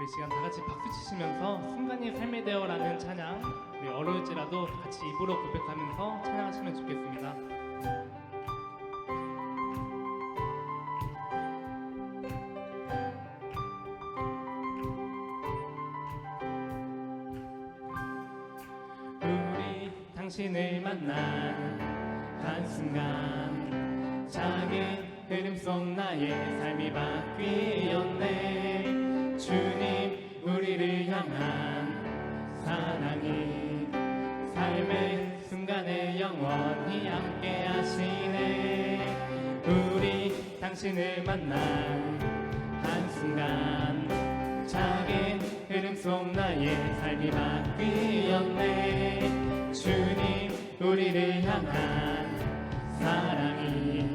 우리 시간 다 같이 박수 치시면서 순간이 삶이 되어라는 찬양, 우리 어려울지라도 같이 입으로 고백하면서 찬양하시면 좋겠습니다. 우리 당신을 만난 한순간 작은 흐름 속 나의 삶이 바뀌었네. 주님 우리를 향한 사랑이 삶의 순간에 영원히 함께 하시네. 우리 당신을 만난 한순간 작은 흐름 속 나의 삶이 바뀌었네. 주님 우리를 향한 사랑이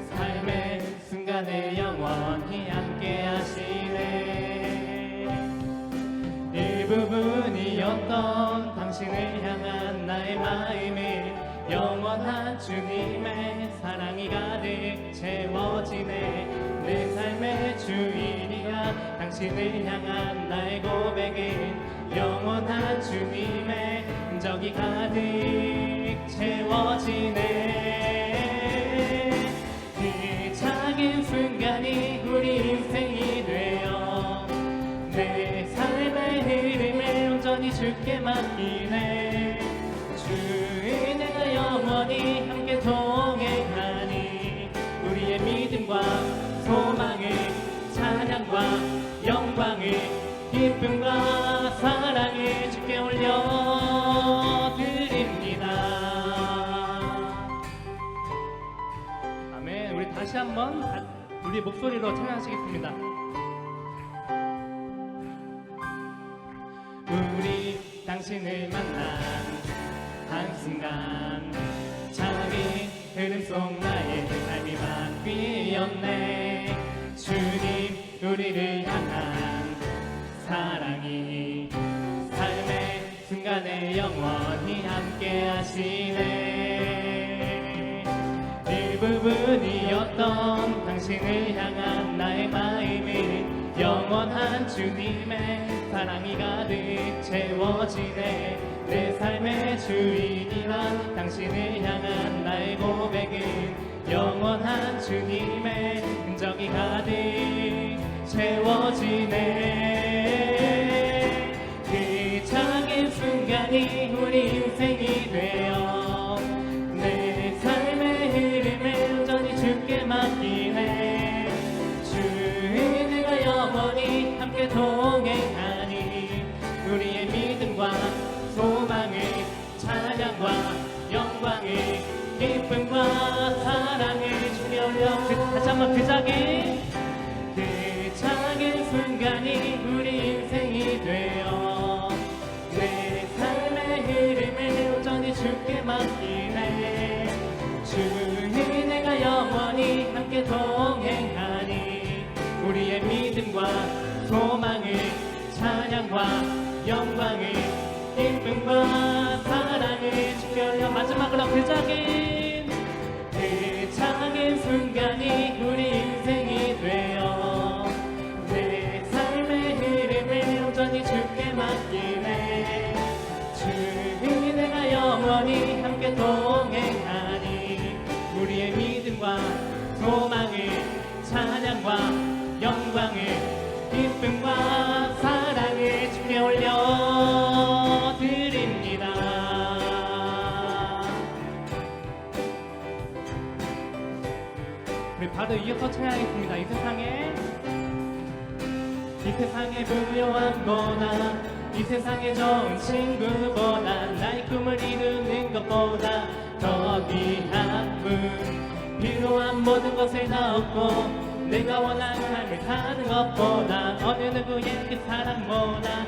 삶의 순간에 영원히 함께 하시네. 일부분이었던 당신을 향한 나의 마음이 영원한 주님의 사랑이 가득 채워지네. 내 삶의 주인이라 당신을 향한 나의 고백은 영원한 주님의 흔적이 가득 채워지네. 그 작은 순간이 우리 인생이 되어 내 삶의 흐름을 온전히 주께 맡기네. 주의 내가 영원히 함께 동행하니 우리의 믿음과 소망을 찬양과 영광을 기쁨과 사랑을 주께 올려드립니다. 아멘. 우리 다시 한번 우리 목소리로 찬양하시겠습니다. 우리 당신을 만난 한순간 작은 흐름 속 나의 삶이 바뀌었네. 주님 우리를 향한 사랑이 삶의 순간에 영원히 함께 하시네. 일부분이었던 당신을 향한 나의 마음은 영원한 주님의 사랑이 가득 채워지네. 내 삶의 주인이라 당신을 향한 나의 고백은 영원한 주님의 흔적이 가득 채워지네. 그 작은 순간이 우리 인생이 되어 내 삶의 흐름을 온전히 주께 맡기네. 주의 내가 영원히 함께 동행하니 우리의 믿음과 소망을 찬양과 영광을 기쁨과 사랑을 주께 올려. 다시 한번 그 작은 순간이 우리 인생이 되어 내 삶의 흐름을 온전히 주께 맡기네. 주의 내가 영원히 함께 동행하니 우리의 믿음과 소망을 찬양과 영광을 기쁨과 사랑을 주께 올려. 마지막으로 그 작은 순간이 우리 인생이 되어 내 삶의 흐름을 온전히 주께 맡기네. 주의 내가 영원히 함께 동행하니 우리의 믿음과 소망을 찬양과 영광을 기쁨과 사랑을 주께 올려드립니다. 우리 바로 이어서 찬양하겠습니다. 이 세상의 부요함보다 이 세상의 좋은 친구보다 나의 꿈을 이루는 것보다 더 귀한 분, 필요한 모든 것을 다 얻고 내가 원하는 삶을 사는 것보다 어느 누구의 그 사랑보다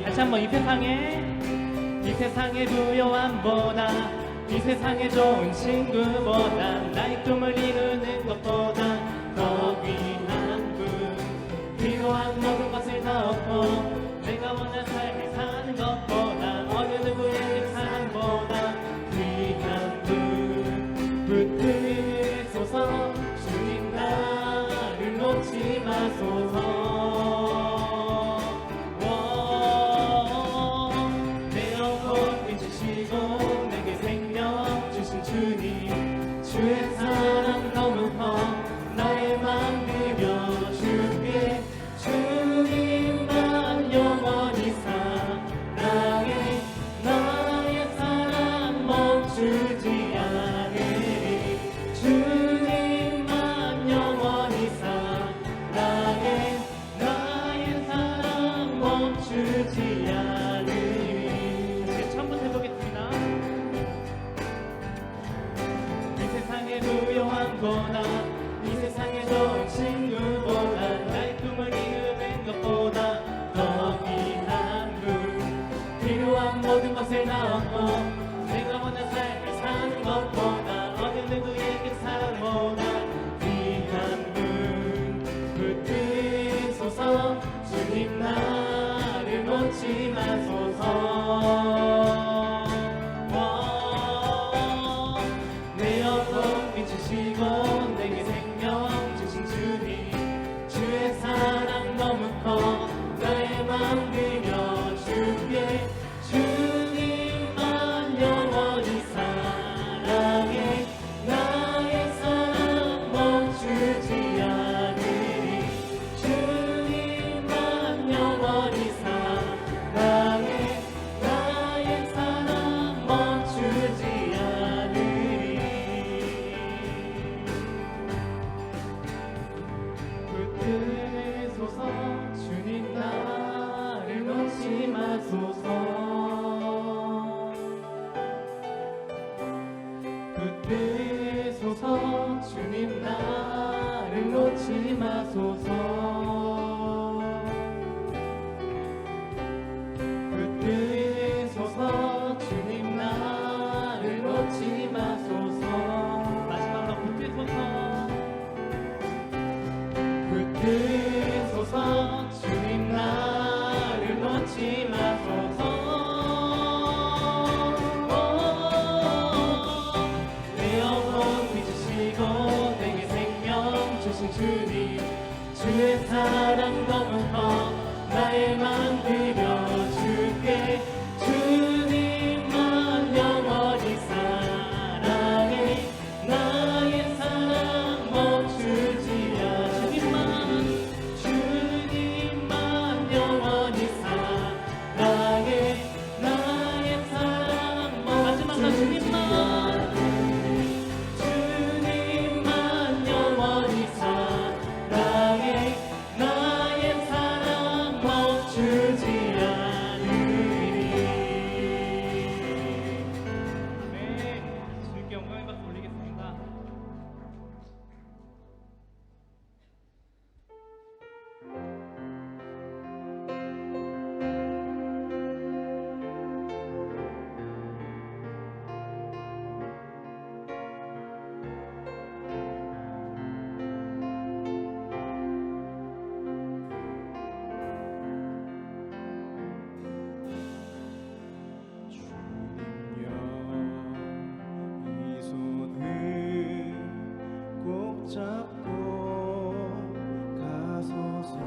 다시 한번 이 세상의 부요함보다 이 세상의 좋은 친구보다 나의 꿈을 이루는 것보다 더 귀한 분, 필요한 모든 것을 다 얻고 내가 원하는 삶을 사는 것보다 어느 누구의 그 사랑보다 귀한 분, 붙드소서. 주님 나를 놓지 마소서. 거나 이 세상의 좋은 친구보다 나의 꿈을 이루는 것보다 더 귀한 분 필요한 모든 것을 나왔고 내가 원하는 삶을 사는 것보다 어느 누구에게 사랑보다 귀한 분 붙드소서 주님 나를 놓지 마소서 내 영혼 비추시고 내게 생명 주신 주님 주의 사랑 너무 커 나의 맘 들여 주께 주님만 영원히 사랑해 나의 사랑 멈추지 않으리 주님만 영원히 사랑해 나의 사랑 멈추지 않으리 붙드소서 주님 나를 놓지 마소서 붙드소서 주님 나를 놓지 마소서 붙드소서 주님 나를 놓지 마소서 마지막으로 붙드소서 주님 나를 놓지 마소서 내 영혼 믿으시고 내게 생명 주신 주님 주의 사랑 너무 커 나의 맘 들여 주께 주님만 영원히 사랑해 나의 사랑 멈추지 않으리만 주님만 영원히 사랑해 나의 사랑 멈추지 않으리 주님만 영원히 사랑해 나의 사랑 멈추지 않으리 네, 주님께 영광의 박수 올리겠습니다. 이 손을 꼭 잡고 가소서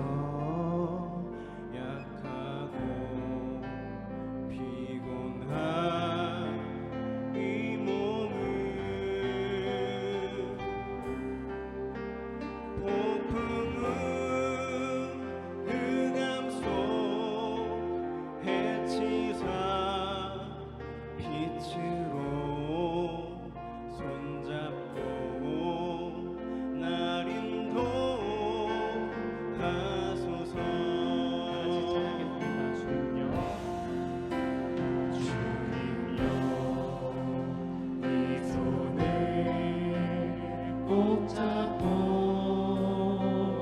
약하고 피곤한 이 몸을 폭풍은 흑암 속 해치사 빛으로 손잡고 날 인도하소서 주님여 이 손을 꼭 잡고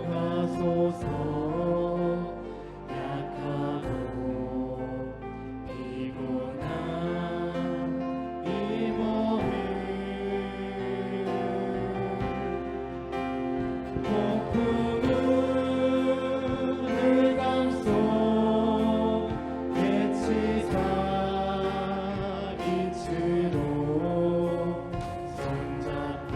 가소서 약하고 피곤한 이 몸을 폭풍은 흑암 속 해치사 빛으로 손잡고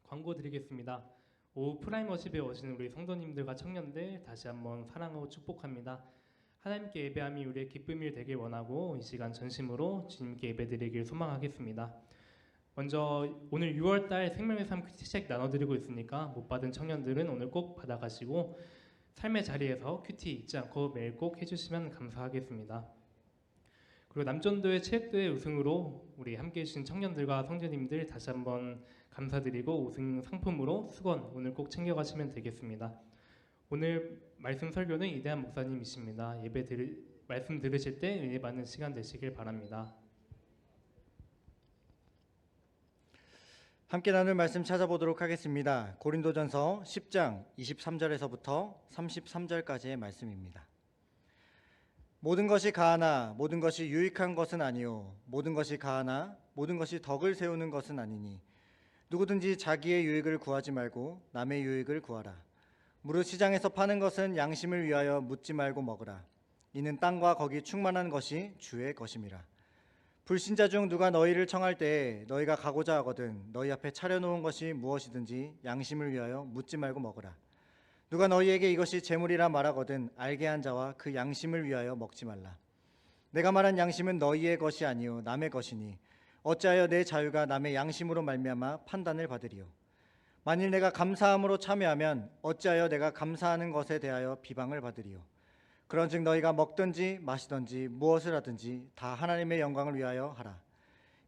광고 드리겠습니다. 오후 프라임워십에 오신 우리 성도님들과 청년들 다시 한번 사랑하고 축복합니다. 하나님께 예배함이 우리의 기쁨이 되길 원하고 이 시간 전심으로 주님께 예배드리길 소망하겠습니다. 먼저 오늘 6월달 생명의 삶 큐티책 나눠드리고 있으니까 못 받은 청년들은 오늘 꼭 받아가시고 삶의 자리에서 큐티 잊지 않고 매일 꼭 해주시면 감사하겠습니다. 그리고 남전도회 체육대회 우승으로 우리 함께해 주신 청년들과 성도님들 다시 한번 감사드리고 우승 상품으로 수건 오늘 꼭 챙겨가시면 되겠습니다. 오늘 말씀 설교는 이대한 목사님이십니다. 말씀 들으실 때 은혜 받는 시간 되시길 바랍니다. 함께 나눌 말씀 찾아보도록 하겠습니다. 고린도전서 10장 23절에서부터 33절까지의 말씀입니다. 모든 것이 가하나 모든 것이 유익한 것은 아니요 모든 것이 가하나 모든 것이 덕을 세우는 것은 아니니 누구든지 자기의 유익을 구하지 말고 남의 유익을 구하라. 무릇 시장에서 파는 것은 양심을 위하여 묻지 말고 먹으라. 이는 땅과 거기 충만한 것이 주의 것임이라. 불신자 중 누가 너희를 청할 때에 너희가 가고자 하거든 너희 앞에 차려놓은 것이 무엇이든지 양심을 위하여 묻지 말고 먹으라. 누가 너희에게 이것이 재물이라 말하거든 알게 한 자와 그 양심을 위하여 먹지 말라. 내가 말한 양심은 너희의 것이 아니요 남의 것이니 어찌하여 내 자유가 남의 양심으로 말미암아 판단을 받으리요. 만일 내가 감사함으로 참여하면 어찌하여 내가 감사하는 것에 대하여 비방을 받으리요. 그런즉 너희가 먹든지 마시든지 무엇을 하든지 다 하나님의 영광을 위하여 하라.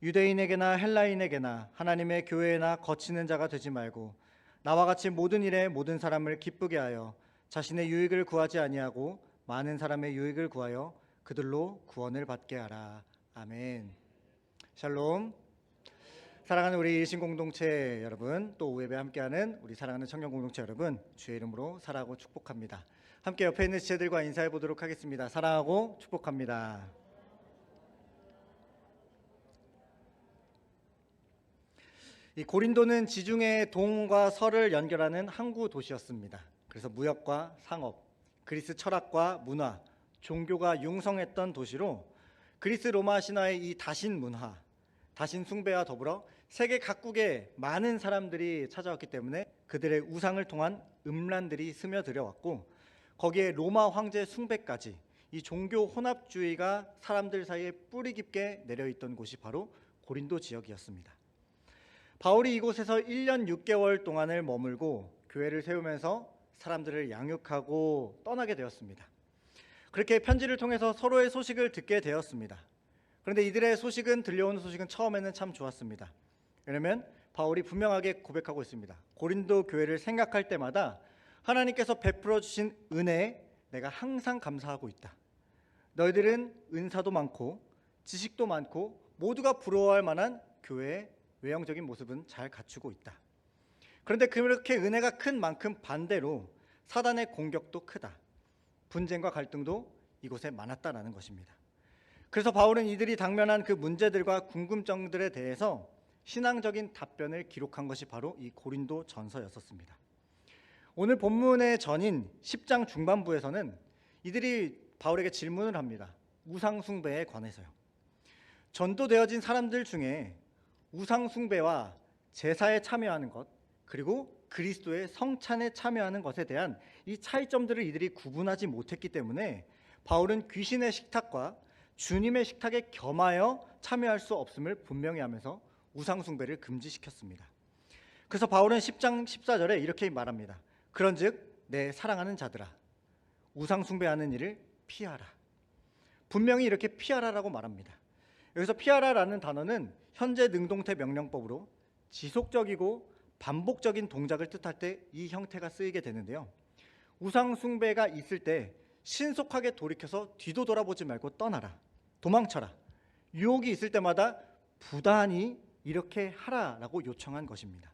유대인에게나 헬라인에게나 하나님의 교회에나 거치는 자가 되지 말고 나와 같이 모든 일에 모든 사람을 기쁘게 하여 자신의 유익을 구하지 아니하고 많은 사람의 유익을 구하여 그들로 구원을 받게 하라. 아멘. 샬롬. 사랑하는 우리 일신 공동체 여러분, 또 오예배 함께하는 우리 사랑하는 청년 공동체 여러분, 주의 이름으로 사랑하고 축복합니다. 함께 옆에 있는 지체들과 인사해 보도록 하겠습니다. 사랑하고 축복합니다. 이 고린도는 지중해 동과 서를 연결하는 항구 도시였습니다. 그래서 무역과 상업, 그리스 철학과 문화, 종교가 융성했던 도시로 그리스 로마 신화의 이 다신 문화, 다신 숭배와 더불어 세계 각국의 많은 사람들이 찾아왔기 때문에 그들의 우상을 통한 음란들이 스며들어왔고 거기에 로마 황제 숭배까지 이 종교 혼합주의가 사람들 사이에 뿌리 깊게 내려있던 곳이 바로 고린도 지역이었습니다. 바울이 이곳에서 1년 6개월 동안을 머물고 교회를 세우면서 사람들을 양육하고 떠나게 되었습니다. 그렇게 편지를 통해서 서로의 소식을 듣게 되었습니다. 그런데 이들의 들려오는 소식은 처음에는 참 좋았습니다. 왜냐하면 바울이 분명하게 고백하고 있습니다. 고린도 교회를 생각할 때마다 하나님께서 베풀어 주신 은혜에 내가 항상 감사하고 있다. 너희들은 은사도 많고 지식도 많고 모두가 부러워할 만한 교회의 외형적인 모습은 잘 갖추고 있다. 그런데 그렇게 은혜가 큰 만큼 반대로 사단의 공격도 크다. 분쟁과 갈등도 이곳에 많았다라는 것입니다. 그래서 바울은 이들이 당면한 그 문제들과 궁금증들에 대해서 신앙적인 답변을 기록한 것이 바로 이 고린도 전서였었습니다. 오늘 본문의 전인 10장 중반부에서는 이들이 바울에게 질문을 합니다. 우상 숭배에 관해서요. 전도되어진 사람들 중에 우상 숭배와 제사에 참여하는 것, 그리고 그리스도의 성찬에 참여하는 것에 대한 이 차이점들을 이들이 구분하지 못했기 때문에 바울은 귀신의 식탁과 주님의 식탁에 겸하여 참여할 수 없음을 분명히 하면서 우상 숭배를 금지시켰습니다. 그래서 바울은 10장 14절에 이렇게 말합니다. 그런즉 내 사랑하는 자들아, 우상 숭배하는 일을 피하라. 분명히 이렇게 피하라라고 말합니다. 여기서 피하라라는 단어는 현재 능동태 명령법으로 지속적이고 반복적인 동작을 뜻할 때 이 형태가 쓰이게 되는데요. 우상 숭배가 있을 때 신속하게 돌이켜서 뒤도 돌아보지 말고 떠나라. 도망쳐라. 유혹이 있을 때마다 부단히 이렇게 하라라고 요청한 것입니다.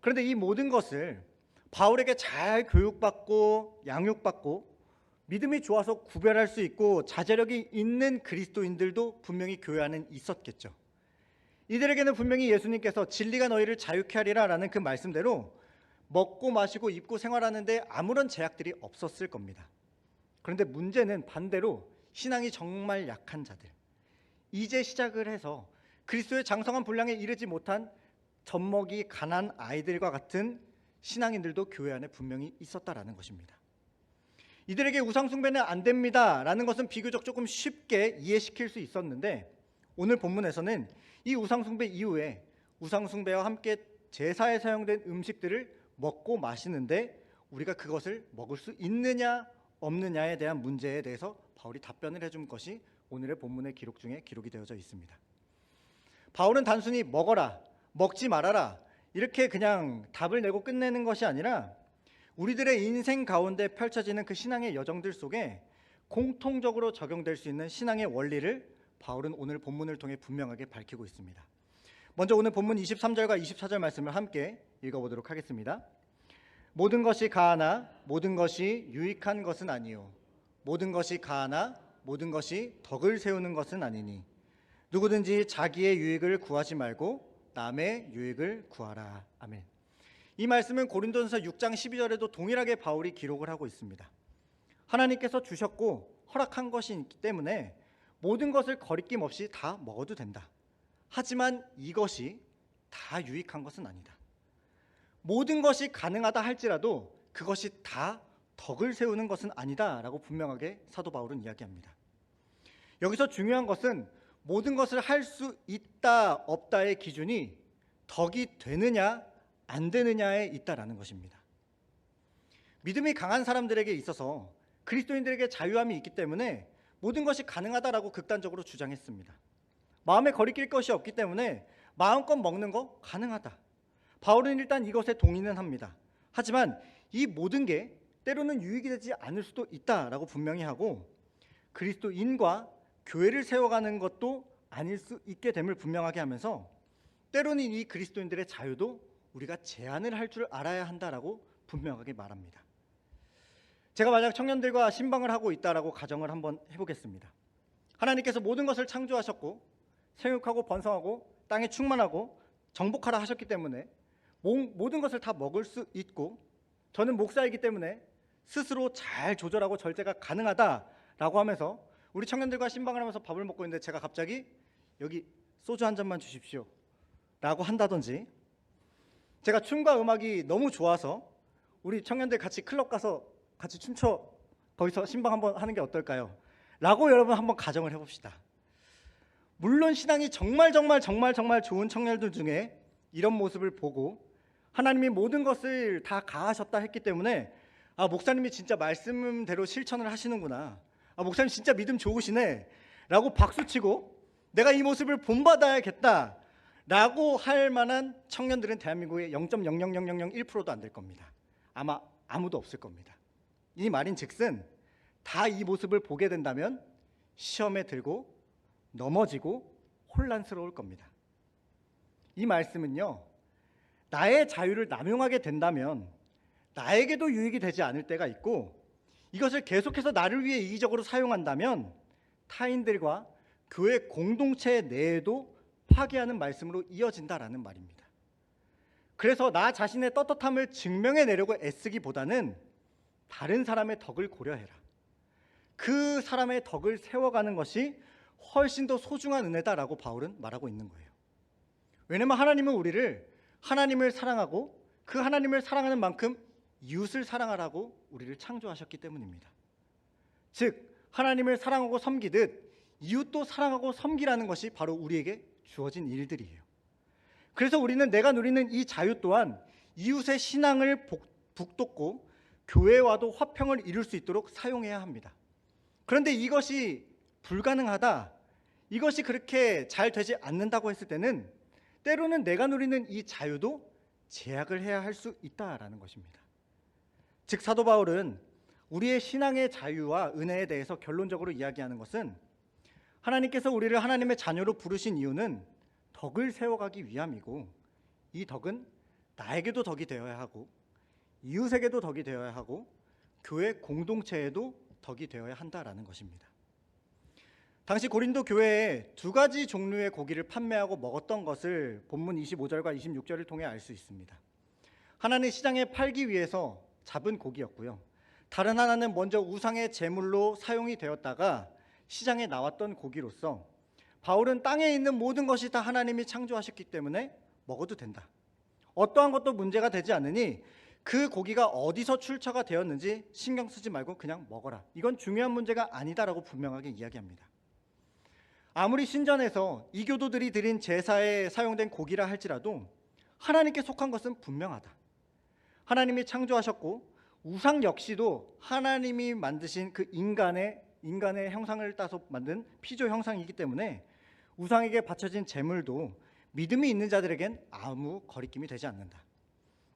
그런데 이 모든 것을 바울에게 잘 교육받고 양육받고 믿음이 좋아서 구별할 수 있고 자제력이 있는 그리스도인들도 분명히 교회 안에 있었겠죠. 이들에게는 분명히 예수님께서 진리가 너희를 자유케 하리라 라는 그 말씀대로 먹고 마시고 입고 생활하는데 아무런 제약들이 없었을 겁니다. 그런데 문제는 반대로 신앙이 정말 약한 자들, 이제 시작을 해서 그리스도의 장성한 분량에 이르지 못한 젖먹이 가난 아이들과 같은 신앙인들도 교회 안에 분명히 있었다라는 것입니다. 이들에게 우상 숭배는 안 됩니다라는 것은 비교적 조금 쉽게 이해시킬 수 있었는데, 오늘 본문에서는 이 우상 숭배 이후에 우상 숭배와 함께 제사에 사용된 음식들을 먹고 마시는데 우리가 그것을 먹을 수 있느냐 없느냐에 대한 문제에 대해서 바울이 답변을 해준 것이 오늘의 본문의 기록 중에 기록이 되어져 있습니다. 바울은 단순히 먹어라, 먹지 말아라 이렇게 그냥 답을 내고 끝내는 것이 아니라 우리들의 인생 가운데 펼쳐지는 그 신앙의 여정들 속에 공통적으로 적용될 수 있는 신앙의 원리를 바울은 오늘 본문을 통해 분명하게 밝히고 있습니다. 먼저 오늘 본문 23절과 24절 말씀을 함께 읽어보도록 하겠습니다. 모든 것이 가하나 모든 것이 유익한 것은 아니요 모든 것이 가하나 모든 것이 덕을 세우는 것은 아니니 누구든지 자기의 유익을 구하지 말고 남의 유익을 구하라. 아멘. 이 말씀은 고린도전서 6장 12절에도 동일하게 바울이 기록을 하고 있습니다. 하나님께서 주셨고 허락한 것이 있기 때문에 모든 것을 거리낌 없이 다 먹어도 된다. 하지만 이것이 다 유익한 것은 아니다. 모든 것이 가능하다 할지라도 그것이 다 덕을 세우는 것은 아니다라고 분명하게 사도 바울은 이야기합니다. 여기서 중요한 것은 모든 것을 할 수 있다 없다의 기준이 덕이 되느냐 안 되느냐에 있다라는 것입니다. 믿음이 강한 사람들에게 있어서 그리스도인들에게 자유함이 있기 때문에 모든 것이 가능하다라고 극단적으로 주장했습니다. 마음에 거리낄 것이 없기 때문에 마음껏 먹는 거 가능하다. 바울은 일단 이것에 동의는 합니다. 하지만 이 모든 게 때로는 유익이 되지 않을 수도 있다라고 분명히 하고 그리스도인과 교회를 세워가는 것도 아닐 수 있게 됨을 분명하게 하면서 때로는 이 그리스도인들의 자유도 우리가 제한을 할 줄 알아야 한다라고 분명하게 말합니다. 제가 만약 청년들과 신방을 하고 있다라고 가정을 한번 해보겠습니다. 하나님께서 모든 것을 창조하셨고 생육하고 번성하고 땅에 충만하고 정복하라 하셨기 때문에 모든 것을 다 먹을 수 있고 저는 목사이기 때문에 스스로 잘 조절하고 절제가 가능하다라고 하면서 우리 청년들과 신방을 하면서 밥을 먹고 있는데 제가 갑자기 여기 소주 한 잔만 주십시오 라고 한다든지, 제가 춤과 음악이 너무 좋아서 우리 청년들 같이 클럽 가서 같이 춤춰 거기서 신방 한번 하는 게 어떨까요? 라고 여러분 한번 가정을 해봅시다. 물론 신앙이 정말 좋은 청년들 중에 이런 모습을 보고 하나님이 모든 것을 다 가하셨다 했기 때문에 목사님이 진짜 말씀대로 실천을 하시는구나, 목사님 진짜 믿음 좋으시네 라고 박수치고 내가 이 모습을 본받아야겠다 라고 할 만한 청년들은 대한민국의 0.00001%도 안 될 겁니다. 아마 아무도 없을 겁니다. 이 말인즉슨 다 이 모습을 보게 된다면 시험에 들고 넘어지고 혼란스러울 겁니다. 이 말씀은요, 나의 자유를 남용하게 된다면 나에게도 유익이 되지 않을 때가 있고 이것을 계속해서 나를 위해 이기적으로 사용한다면 타인들과 교회 공동체 내에도 파괴하는 말씀으로 이어진다라는 말입니다. 그래서 나 자신의 떳떳함을 증명해내려고 애쓰기보다는 다른 사람의 덕을 고려해라. 그 사람의 덕을 세워가는 것이 훨씬 더 소중한 은혜다라고 바울은 말하고 있는 거예요. 왜냐하면 하나님은 우리를 하나님을 사랑하고 그 하나님을 사랑하는 만큼 이웃을 사랑하라고 우리를 창조하셨기 때문입니다. 즉 하나님을 사랑하고 섬기듯 이웃도 사랑하고 섬기라는 것이 바로 우리에게 주어진 일들이에요. 그래서 우리는 내가 누리는 이 자유 또한 이웃의 신앙을 북돋고 교회와도 화평을 이룰 수 있도록 사용해야 합니다. 그런데 이것이 불가능하다, 이것이 그렇게 잘 되지 않는다고 했을 때는 때로는 내가 누리는 이 자유도 제약을 해야 할 수 있다라는 것입니다. 즉 사도 바울은 우리의 신앙의 자유와 은혜에 대해서 결론적으로 이야기하는 것은 하나님께서 우리를 하나님의 자녀로 부르신 이유는 덕을 세워가기 위함이고 이 덕은 나에게도 덕이 되어야 하고 이웃에게도 덕이 되어야 하고 교회 공동체에도 덕이 되어야 한다라는 것입니다. 당시 고린도 교회에 두 가지 종류의 고기를 판매하고 먹었던 것을 본문 25절과 26절을 통해 알 수 있습니다. 하나는 시장에 팔기 위해서 잡은 고기였고요. 다른 하나는 먼저 우상의 제물로 사용이 되었다가 시장에 나왔던 고기로서 바울은 땅에 있는 모든 것이 다 하나님이 창조하셨기 때문에 먹어도 된다, 어떠한 것도 문제가 되지 않으니 그 고기가 어디서 출처가 되었는지 신경 쓰지 말고 그냥 먹어라. 이건 중요한 문제가 아니다라고 분명하게 이야기합니다. 아무리 신전에서 이교도들이 드린 제사에 사용된 고기라 할지라도 하나님께 속한 것은 분명하다. 하나님이 창조하셨고 우상 역시도 하나님이 만드신 그 인간의 형상을 따서 만든 피조 형상이기 때문에 우상에게 바쳐진 제물도 믿음이 있는 자들에겐 아무 거리낌이 되지 않는다.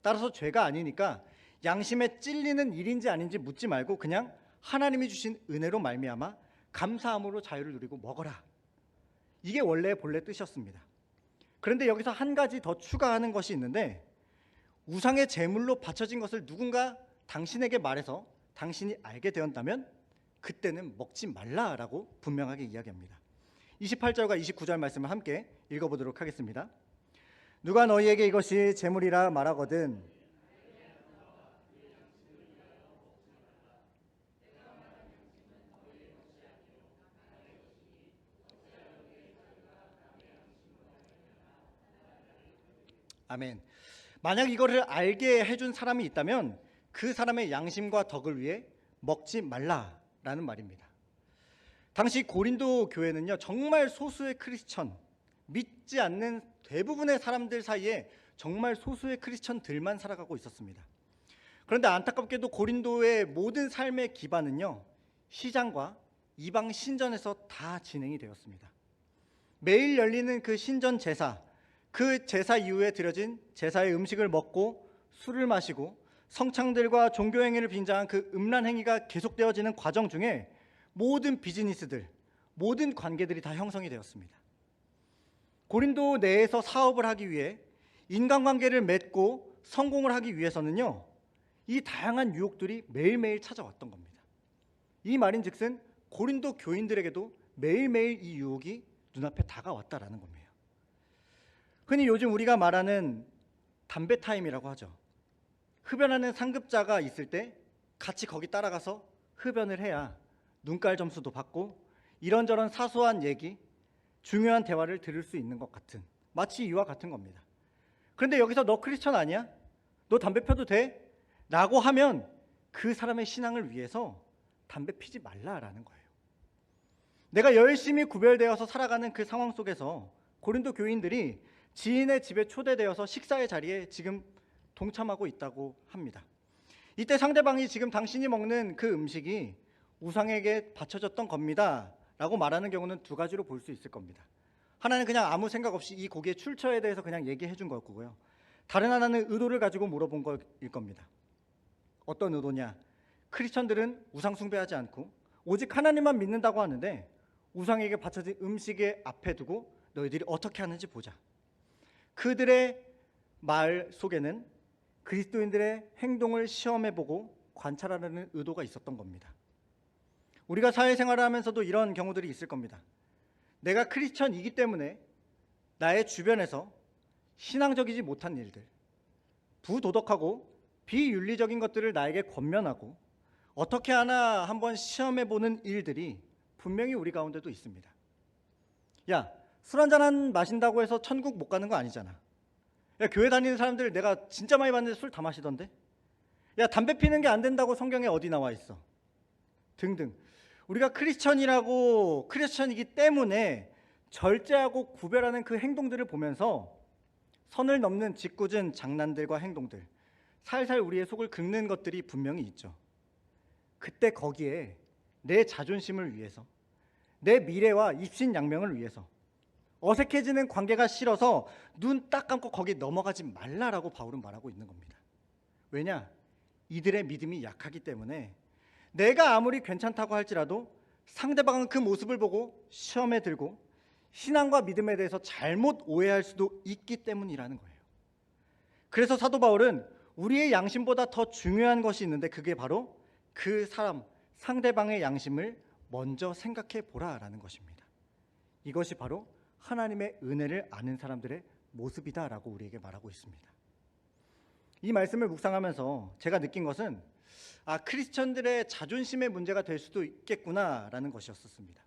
따라서 죄가 아니니까 양심에 찔리는 일인지 아닌지 묻지 말고 그냥 하나님이 주신 은혜로 말미암아 감사함으로 자유를 누리고 먹어라. 이게 원래 본래 뜻이었습니다. 그런데 여기서 한 가지 더 추가하는 것이 있는데 우상의 제물로 바쳐진 것을 누군가 당신에게 말해서 당신이 알게 되었다면 그때는 먹지 말라라고 분명하게 이야기합니다. 28절과 29절 말씀을 함께 읽어보도록 하겠습니다. 누가 너희에게 이것이 제물이라 말하거든 아멘. 만약 이거를 알게 해준 사람이 있다면 그 사람의 양심과 덕을 위해 먹지 말라라는 말입니다. 당시 고린도 교회는요 정말 소수의 크리스천, 믿지 않는 대부분의 사람들 사이에 정말 소수의 크리스천들만 살아가고 있었습니다. 그런데 안타깝게도 고린도의 모든 삶의 기반은요 시장과 이방 신전에서 다 진행이 되었습니다. 매일 열리는 그 신전 제사, 그 제사 이후에 드려진 제사의 음식을 먹고 술을 마시고 성창들과 종교행위를 빙자한 그 음란 행위가 계속되어지는 과정 중에 모든 비즈니스들, 모든 관계들이 다 형성이 되었습니다. 고린도 내에서 사업을 하기 위해 인간관계를 맺고 성공을 하기 위해서는요 이 다양한 유혹들이 매일매일 찾아왔던 겁니다. 이 말인즉슨 고린도 교인들에게도 매일매일 이 유혹이 눈앞에 다가왔다라는 겁니다. 흔히 요즘 우리가 말하는 담배 타임이라고 하죠. 흡연하는 상급자가 있을 때 같이 거기 따라가서 흡연을 해야 눈깔 점수도 받고 이런저런 사소한 얘기, 중요한 대화를 들을 수 있는 것 같은, 마치 이와 같은 겁니다. 그런데 여기서 너 크리스천 아니야? 너 담배 펴도 돼? 라고 하면 그 사람의 신앙을 위해서 담배 피지 말라라는 거예요. 내가 열심히 구별되어서 살아가는 그 상황 속에서 고린도 교인들이 지인의 집에 초대되어서 식사의 자리에 지금 동참하고 있다고 합니다. 이때 상대방이 지금 당신이 먹는 그 음식이 우상에게 바쳐졌던 겁니다 라고 말하는 경우는 두 가지로 볼 수 있을 겁니다. 하나는 그냥 아무 생각 없이 이 고기의 출처에 대해서 그냥 얘기해 준 거고요. 다른 하나는 의도를 가지고 물어본 거일 겁니다. 어떤 의도냐? 크리스천들은 우상 숭배하지 않고 오직 하나님만 믿는다고 하는데 우상에게 바쳐진 음식에 앞에 두고 너희들이 어떻게 하는지 보자. 그들의 말 속에는 그리스도인들의 행동을 시험해보고 관찰하려는 의도가 있었던 겁니다. 우리가 사회생활을 하면서도 이런 경우들이 있을 겁니다. 내가 크리스천이기 때문에 나의 주변에서 신앙적이지 못한 일들, 부도덕하고 비윤리적인 것들을 나에게 권면하고 어떻게 하나 한번 시험해보는 일들이 분명히 우리 가운데도 있습니다. 야, 술 한잔 마신다고 해서 천국 못 가는 거 아니잖아. 야, 교회 다니는 사람들 내가 진짜 많이 봤는데 술 다 마시던데. 야, 담배 피는 게 안 된다고 성경에 어디 나와 있어. 등등. 우리가 크리스천이기 때문에 절제하고 구별하는 그 행동들을 보면서 선을 넘는 짓궂은 장난들과 행동들, 살살 우리의 속을 긁는 것들이 분명히 있죠. 그때 거기에 내 자존심을 위해서, 내 미래와 입신양명을 위해서, 어색해지는 관계가 싫어서 눈 딱 감고 거기 넘어가지 말라라고 바울은 말하고 있는 겁니다. 왜냐? 이들의 믿음이 약하기 때문에 내가 아무리 괜찮다고 할지라도 상대방은 그 모습을 보고 시험에 들고 신앙과 믿음에 대해서 잘못 오해할 수도 있기 때문이라는 거예요. 그래서 사도 바울은 우리의 양심보다 더 중요한 것이 있는데 그게 바로 그 사람, 상대방의 양심을 먼저 생각해 보라라는 것입니다. 이것이 바로 하나님의 은혜를 아는 사람들의 모습이다라고 우리에게 말하고 있습니다. 이 말씀을 묵상하면서 제가 느낀 것은 크리스천들의 자존심의 문제가 될 수도 있겠구나라는 것이었습니다.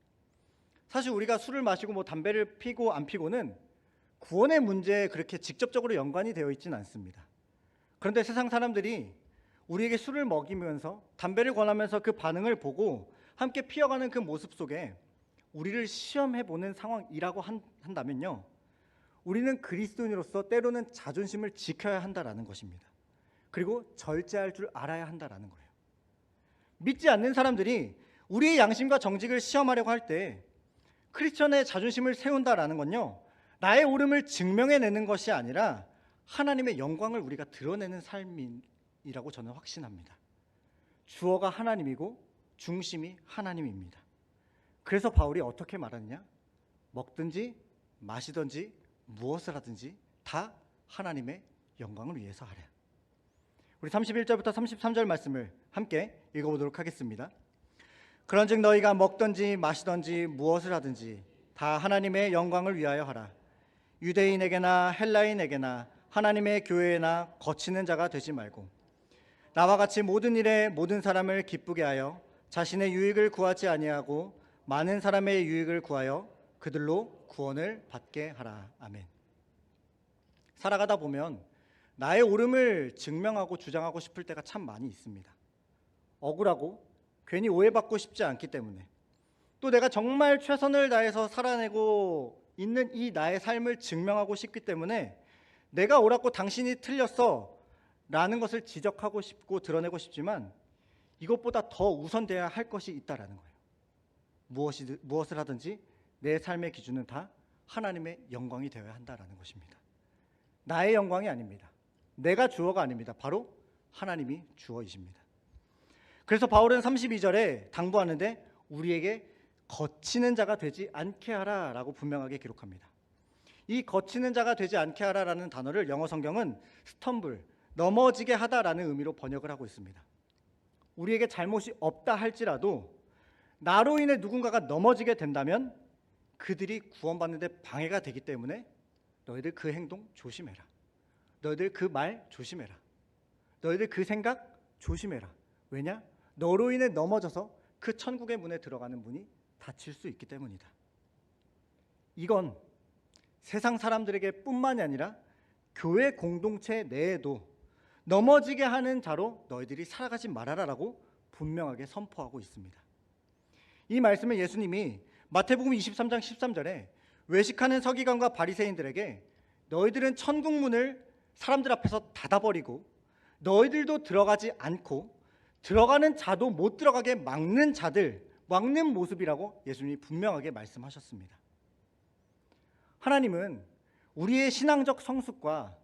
사실 우리가 술을 마시고 담배를 피고 안 피고는 구원의 문제에 그렇게 직접적으로 연관이 되어 있지는 않습니다. 그런데 세상 사람들이 우리에게 술을 먹이면서 담배를 권하면서 그 반응을 보고 함께 피어가는 그 모습 속에 우리를 시험해보는 상황이라고 한다면요, 우리는 그리스도인으로서 때로는 자존심을 지켜야 한다라는 것입니다. 그리고 절제할 줄 알아야 한다라는 거예요. 믿지 않는 사람들이 우리의 양심과 정직을 시험하려고 할 때 크리스천의 자존심을 세운다라는 건요, 나의 옳음을 증명해내는 것이 아니라 하나님의 영광을 우리가 드러내는 삶이라고 저는 확신합니다. 주어가 하나님이고 중심이 하나님입니다. 그래서 바울이 어떻게 말하느냐? 먹든지 마시든지 무엇을 하든지 다 하나님의 영광을 위해서 하라. 우리 31절부터 33절 말씀을 함께 읽어보도록 하겠습니다. 그런즉 너희가 먹든지 마시든지 무엇을 하든지 다 하나님의 영광을 위하여 하라. 유대인에게나 헬라인에게나 하나님의 교회에나 거치는 자가 되지 말고 나와 같이 모든 일에 모든 사람을 기쁘게 하여 자신의 유익을 구하지 아니하고 많은 사람의 유익을 구하여 그들로 구원을 받게 하라. 아멘. 살아가다 보면 나의 옳음을 증명하고 주장하고 싶을 때가 참 많이 있습니다. 억울하고 괜히 오해받고 싶지 않기 때문에, 또 내가 정말 최선을 다해서 살아내고 있는 이 나의 삶을 증명하고 싶기 때문에 내가 옳았고 당신이 틀렸어 라는 것을 지적하고 싶고 드러내고 싶지만 이것보다 더 우선돼야 할 것이 있다라는 거예요. 무엇을 하든지 내 삶의 기준은 다 하나님의 영광이 되어야 한다라는 것입니다. 나의 영광이 아닙니다. 내가 주어가 아닙니다. 바로 하나님이 주어이십니다. 그래서 바울은 32절에 당부하는데 우리에게 거치는 자가 되지 않게 하라라고 분명하게 기록합니다. 이 거치는 자가 되지 않게 하라라는 단어를 영어 성경은 스텀블, 넘어지게 하다라는 의미로 번역을 하고 있습니다. 우리에게 잘못이 없다 할지라도 나로 인해 누군가가 넘어지게 된다면 그들이 구원받는 데 방해가 되기 때문에 너희들 그 행동 조심해라. 너희들 그 말 조심해라. 너희들 그 생각 조심해라. 왜냐? 너로 인해 넘어져서 그 천국의 문에 들어가는 문이 닫힐 수 있기 때문이다. 이건 세상 사람들에게 뿐만이 아니라 교회 공동체 내에도 넘어지게 하는 자로 너희들이 살아가지 말아라라고 분명하게 선포하고 있습니다. 이 말씀을 예수님이 마태복음 23장 13절에 외식하는 서기관과 바리새인들에게 너희들은 천국 문을 사람들 앞에서 닫아버리고 너희들도 들어가지 않고 들어가는 자도 못 들어가게 막는 모습이라고 예수님이 분명하게 말씀하셨습니다. 하나님은 우리의 신앙적 성숙과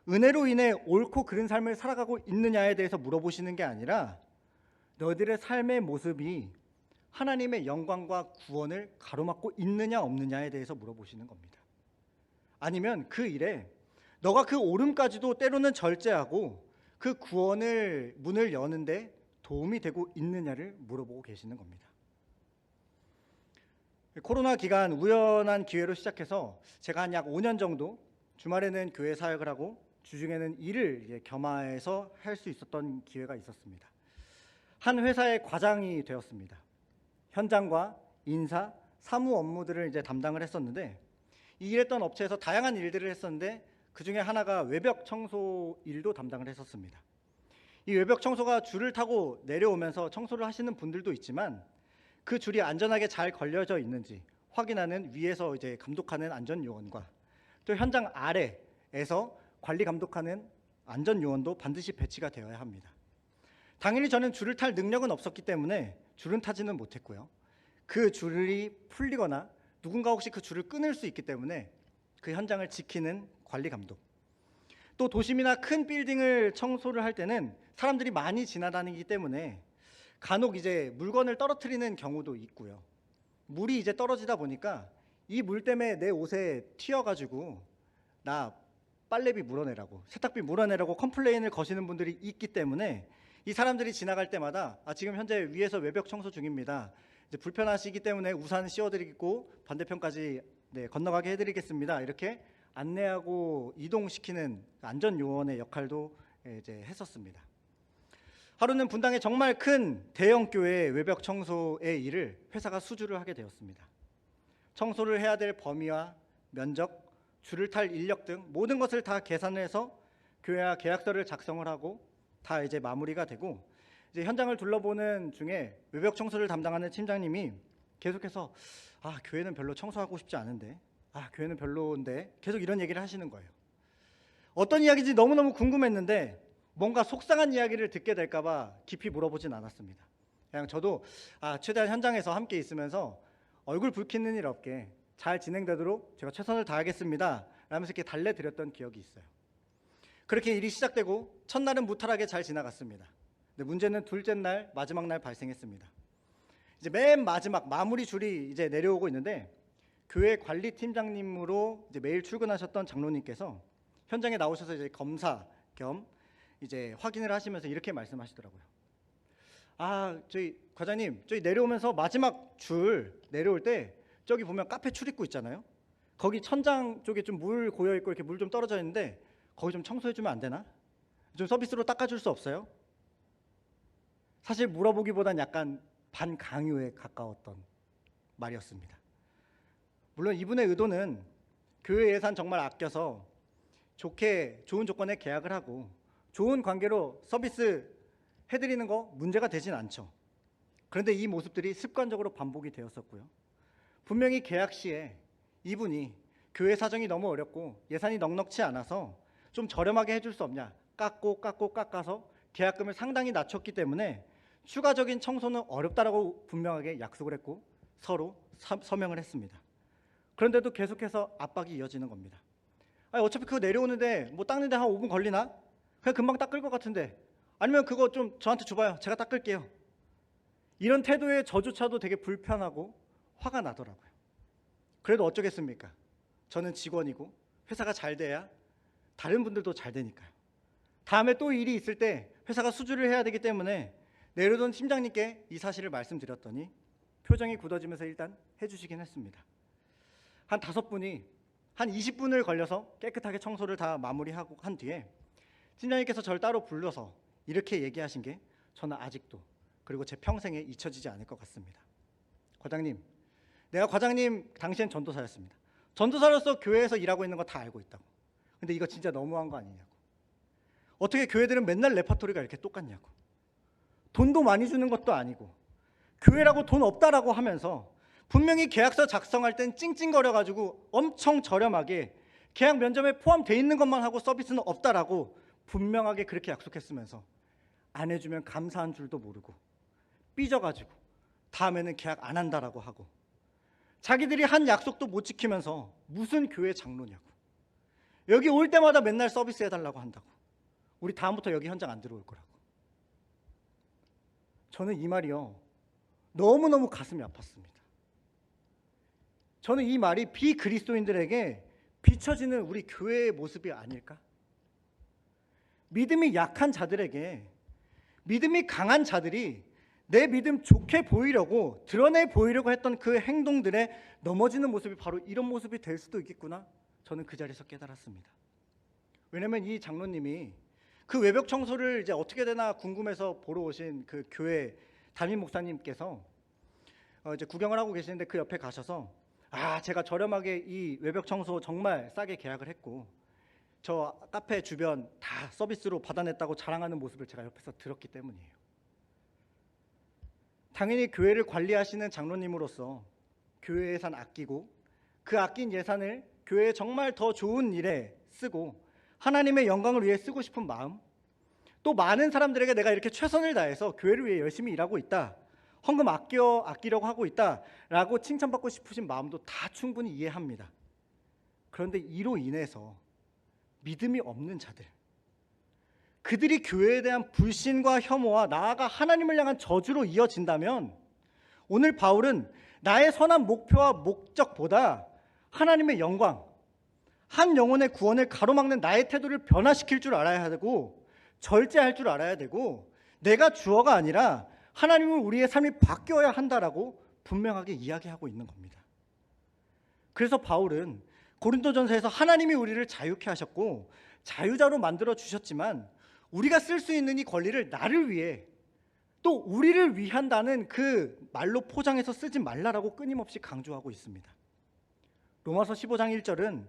은혜로 인해 옳고 그른 삶을 살아가고 있느냐에 대해서 물어보시는 게 아니라 너희들의 삶의 모습이 하나님의 영광과 구원을 가로막고 있느냐 없느냐에 대해서 물어보시는 겁니다. 아니면 그 일에 너가 그 옳음까지도 때로는 절제하고 그 구원을 문을 여는데 도움이 되고 있느냐를 물어보고 계시는 겁니다. 코로나 기간 우연한 기회로 시작해서 제가 한 약 5년 정도 주말에는 교회 사역을 하고 주중에는 일을 겸해서 할 수 있었던 기회가 있었습니다. 한 회사의 과장이 되었습니다. 현장과 인사, 사무 업무들을 담당을 했었는데 이 일했던 업체에서 다양한 일들을 했었는데 그 중에 하나가 외벽 청소 일도 담당을 했었습니다. 이 외벽 청소가 줄을 타고 내려오면서 청소를 하시는 분들도 있지만 그 줄이 안전하게 잘 걸려져 있는지 확인하는 위에서 감독하는 안전 요원과 또 현장 아래에서 관리 감독하는 안전 요원도 반드시 배치가 되어야 합니다. 당연히 저는 줄을 탈 능력은 없었기 때문에 줄은 타지는 못했고요. 그 줄이 풀리거나 누군가 혹시 그 줄을 끊을 수 있기 때문에 그 현장을 지키는 관리 감독, 또 도심이나 큰 빌딩을 청소를 할 때는 사람들이 많이 지나다니기 때문에 간혹 물건을 떨어뜨리는 경우도 있고요. 물이 떨어지다 보니까 이 물 때문에 내 옷에 튀어가지고 나 빨래비 물어내라고, 세탁비 물어내라고 컴플레인을 거시는 분들이 있기 때문에 이 사람들이 지나갈 때마다 지금 현재 위에서 외벽 청소 중입니다. 불편하시기 때문에 우산 씌워드리고 반대편까지 건너가게 해드리겠습니다. 이렇게 안내하고 이동시키는 안전 요원의 역할도 했었습니다. 하루는 분당의 정말 큰 대형 교회 외벽 청소의 일을 회사가 수주를 하게 되었습니다. 청소를 해야 될 범위와 면적, 줄을 탈 인력 등 모든 것을 다 계산을 해서 교회와 계약서를 작성을 하고 다 이제 마무리가 되고, 이제 현장을 둘러보는 중에 외벽 청소를 담당하는 팀장님이 계속해서 교회는 별로 청소하고 싶지 않은데, 교회는 별로인데, 계속 이런 얘기를 하시는 거예요. 어떤 이야기인지 너무너무 궁금했는데 뭔가 속상한 이야기를 듣게 될까 봐 깊이 물어보진 않았습니다. 그냥 저도 최대한 현장에서 함께 있으면서 얼굴 붉히는 일 없게 잘 진행되도록 제가 최선을 다하겠습니다 라면서 이렇게 달래드렸던 기억이 있어요. 그렇게 일이 시작되고 첫날은 무탈하게 잘 지나갔습니다. 근데 문제는 둘째 날, 마지막 날 발생했습니다. 이제 맨 마지막 마무리 줄이 이제 내려오고 있는데, 교회 관리팀장님으로 이제 매일 출근하셨던 장로님께서 현장에 나오셔서 이제 검사 겸 이제 확인을 하시면서 이렇게 말씀하시더라고요. 저희 과장님, 저희 내려오면서 마지막 줄 내려올 때 저기 보면 카페 출입구 있잖아요. 거기 천장 쪽에 좀 물 고여 있고 이렇게 물 좀 떨어져 있는데 거기 좀 청소해 주면 안 되나? 좀 서비스로 닦아줄 수 없어요? 사실 물어보기보단 약간 반강요에 가까웠던 말이었습니다. 물론 이분의 의도는 교회 예산 정말 아껴서 좋은 조건에 계약을 하고 좋은 관계로 서비스 해드리는 거 문제가 되진 않죠. 그런데 이 모습들이 습관적으로 반복이 되었었고요. 분명히 계약 시에 이분이 교회 사정이 너무 어렵고 예산이 넉넉치 않아서 좀 저렴하게 해줄 수 없냐, 깎아서 계약금을 상당히 낮췄기 때문에 추가적인 청소는 어렵다라고 분명하게 약속을 했고 서로 서명을 했습니다. 그런데도 계속해서 압박이 이어지는 겁니다. 어차피 그거 내려오는데 뭐 닦는데 한 5분 걸리나? 그냥 금방 닦을 것 같은데, 아니면 그거 좀 저한테 줘봐요, 제가 닦을게요. 이런 태도에 저조차도 되게 불편하고 화가 나더라고요. 그래도 어쩌겠습니까? 저는 직원이고 회사가 잘 돼야 다른 분들도 잘 되니까요. 다음에 또 일이 있을 때 회사가 수주를 해야 되기 때문에 내려오던 팀장님께 이 사실을 말씀드렸더니 표정이 굳어지면서 일단 해주시긴 했습니다. 한 5분이 한 20분을 걸려서 깨끗하게 청소를 다 마무리하고 한 뒤에 팀장님께서 저를 따로 불러서 이렇게 얘기하신 게 저는 아직도, 그리고 제 평생에 잊혀지지 않을 것 같습니다. 과장님, 내가 과장님 당시엔 전도사였습니다. 전도사로서 교회에서 일하고 있는 거 다 알고 있다고. 근데 이거 진짜 너무한 거 아니냐고. 어떻게 교회들은 맨날 레파토리가 이렇게 똑같냐고. 돈도 많이 주는 것도 아니고 교회라고 돈 없다라고 하면서 분명히 계약서 작성할 땐 찡찡거려가지고 엄청 저렴하게 계약 면접에 포함되어 있는 것만 하고 서비스는 없다라고 분명하게 그렇게 약속했으면서 안 해주면 감사한 줄도 모르고 삐져가지고 다음에는 계약 안 한다라고 하고, 자기들이 한 약속도 못 지키면서 무슨 교회 장로냐고. 여기 올 때마다 맨날 서비스 해달라고 한다고. 우리 다음부터 여기 현장 안 들어올 거라고. 저는 이 말이요, 너무너무 가슴이 아팠습니다. 저는 이 말이 비그리스도인들에게 비춰지는 우리 교회의 모습이 아닐까? 믿음이 약한 자들에게 믿음이 강한 자들이 내 믿음 좋게 보이려고 드러내 보이려고 했던 그 행동들에 넘어지는 모습이 바로 이런 모습이 될 수도 있겠구나. 저는 그 자리에서 깨달았습니다. 왜냐하면 이 장로님이 그 외벽 청소를 이제 어떻게 되나 궁금해서 보러 오신 그 교회 담임 목사님께서 이제 구경을 하고 계시는데 그 옆에 가셔서 제가 저렴하게 이 외벽 청소 정말 싸게 계약을 했고 저 카페 주변 다 서비스로 받아냈다고 자랑하는 모습을 제가 옆에서 들었기 때문이에요. 당연히 교회를 관리하시는 장로님으로서 교회 예산 아끼고 그 아낀 예산을 교회에 정말 더 좋은 일에 쓰고 하나님의 영광을 위해 쓰고 싶은 마음, 또 많은 사람들에게 내가 이렇게 최선을 다해서 교회를 위해 열심히 일하고 있다, 헌금 아끼려고 하고 있다라고 칭찬받고 싶으신 마음도 다 충분히 이해합니다. 그런데 이로 인해서 믿음이 없는 자들, 그들이 교회에 대한 불신과 혐오와 나아가 하나님을 향한 저주로 이어진다면 오늘 바울은 나의 선한 목표와 목적보다 하나님의 영광, 한 영혼의 구원을 가로막는 나의 태도를 변화시킬 줄 알아야 되고 절제할 줄 알아야 되고 내가 주어가 아니라 하나님은 우리의 삶이 바뀌어야 한다라고 분명하게 이야기하고 있는 겁니다. 그래서 바울은 고린도전서에서 하나님이 우리를 자유케 하셨고 자유자로 만들어 주셨지만 우리가 쓸 수 있는 이 권리를 나를 위해 또 우리를 위한다는 그 말로 포장해서 쓰지 말라라고 끊임없이 강조하고 있습니다. 로마서 15장 1절은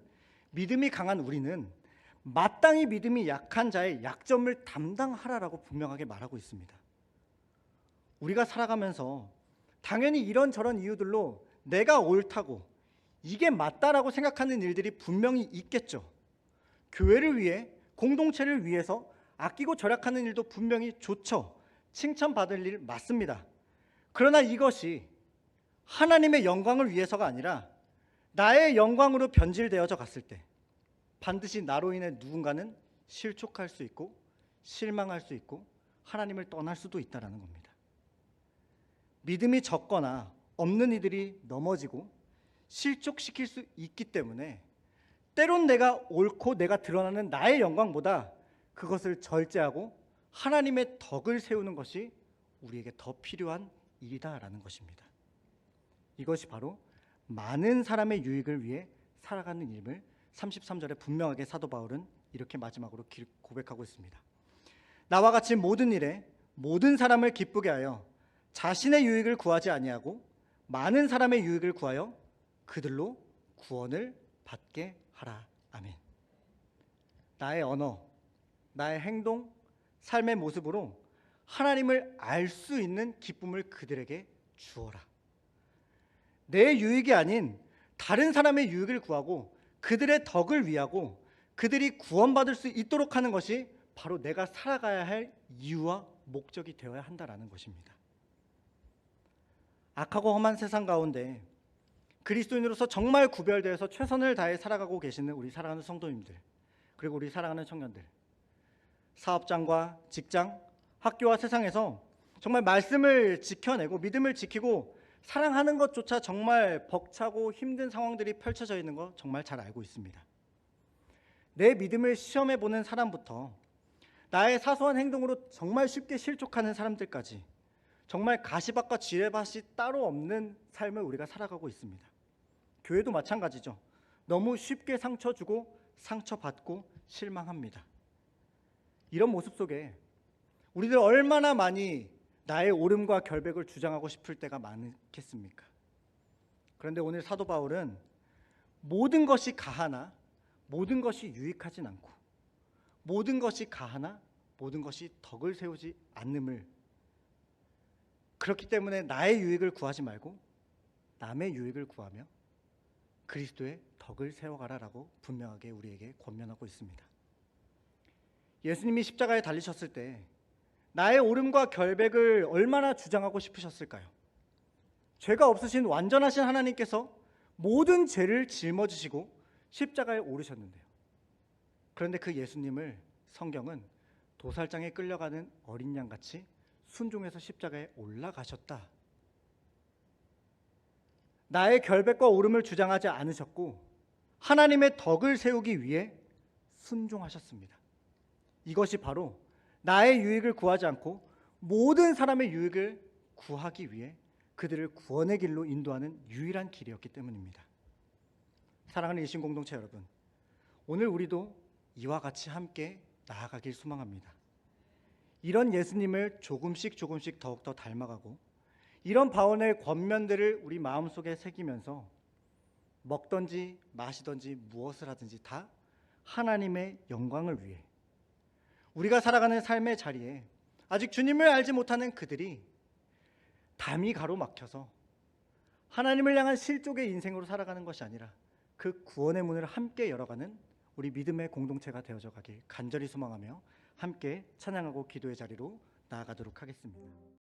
믿음이 강한 우리는 마땅히 믿음이 약한 자의 약점을 담당하라라고 분명하게 말하고 있습니다. 우리가 살아가면서 당연히 이런저런 이유들로 내가 옳다고 이게 맞다라고 생각하는 일들이 분명히 있겠죠. 교회를 위해, 공동체를 위해서 아끼고 절약하는 일도 분명히 좋죠. 칭찬받을 일 맞습니다. 그러나 이것이 하나님의 영광을 위해서가 아니라 나의 영광으로 변질되어져 갔을 때 반드시 나로 인해 누군가는 실족할 수 있고 실망할 수 있고 하나님을 떠날 수도 있다는 겁니다. 믿음이 적거나 없는 이들이 넘어지고 실족시킬 수 있기 때문에 때론 내가 옳고 내가 드러나는 나의 영광보다 그것을 절제하고 하나님의 덕을 세우는 것이 우리에게 더 필요한 일이다라는 것입니다. 이것이 바로 많은 사람의 유익을 위해 살아가는 일임을 33절에 분명하게 사도 바울은 이렇게 마지막으로 고백하고 있습니다. 나와 같이 모든 일에 모든 사람을 기쁘게 하여 자신의 유익을 구하지 아니하고 많은 사람의 유익을 구하여 그들로 구원을 받게 하라. 아멘. 나의 언어, 나의 행동, 삶의 모습으로 하나님을 알 수 있는 기쁨을 그들에게 주어라. 내 유익이 아닌 다른 사람의 유익을 구하고 그들의 덕을 위하고 그들이 구원받을 수 있도록 하는 것이 바로 내가 살아가야 할 이유와 목적이 되어야 한다라는 것입니다. 악하고 험한 세상 가운데 그리스도인으로서 정말 구별되어서 최선을 다해 살아가고 계시는 우리 사랑하는 성도님들, 그리고 우리 사랑하는 청년들, 사업장과 직장, 학교와 세상에서 정말 말씀을 지켜내고 믿음을 지키고 사랑하는 것조차 정말 벅차고 힘든 상황들이 펼쳐져 있는 거 정말 잘 알고 있습니다. 내 믿음을 시험해 보는 사람부터 나의 사소한 행동으로 정말 쉽게 실족하는 사람들까지 정말 가시밭과 지뢰밭이 따로 없는 삶을 우리가 살아가고 있습니다. 교회도 마찬가지죠. 너무 쉽게 상처 주고 상처받고 실망합니다. 이런 모습 속에 우리들 얼마나 많이 나의 옳음과 결백을 주장하고 싶을 때가 많겠습니까? 그런데 오늘 사도 바울은 모든 것이 가하나 모든 것이 유익하진 않고 모든 것이 가하나 모든 것이 덕을 세우지 않음을, 그렇기 때문에 나의 유익을 구하지 말고 남의 유익을 구하며 그리스도의 덕을 세워가라라고 분명하게 우리에게 권면하고 있습니다. 예수님이 십자가에 달리셨을 때 나의 옳음과 결백을 얼마나 주장하고 싶으셨을까요? 죄가 없으신 완전하신 하나님께서 모든 죄를 짊어지시고 십자가에 오르셨는데요. 그런데 그 예수님을 성경은 도살장에 끌려가는 어린 양같이 순종해서 십자가에 올라가셨다. 나의 결백과 옳음을 주장하지 않으셨고 하나님의 덕을 세우기 위해 순종하셨습니다. 이것이 바로 나의 유익을 구하지 않고 모든 사람의 유익을 구하기 위해 그들을 구원의 길로 인도하는 유일한 길이었기 때문입니다. 사랑하는 일신 공동체 여러분, 오늘 우리도 이와 같이 함께 나아가길 소망합니다. 이런 예수님을 조금씩 더욱더 닮아가고 이런 바울의 권면들을 우리 마음속에 새기면서 먹든지 마시든지 무엇을 하든지 다 하나님의 영광을 위해, 우리가 살아가는 삶의 자리에 아직 주님을 알지 못하는 그들이 담이 가로막혀서 하나님을 향한 실족의 인생으로 살아가는 것이 아니라 그 구원의 문을 함께 열어가는 우리 믿음의 공동체가 되어져 가길 간절히 소망하며 함께 찬양하고 기도의 자리로 나아가도록 하겠습니다.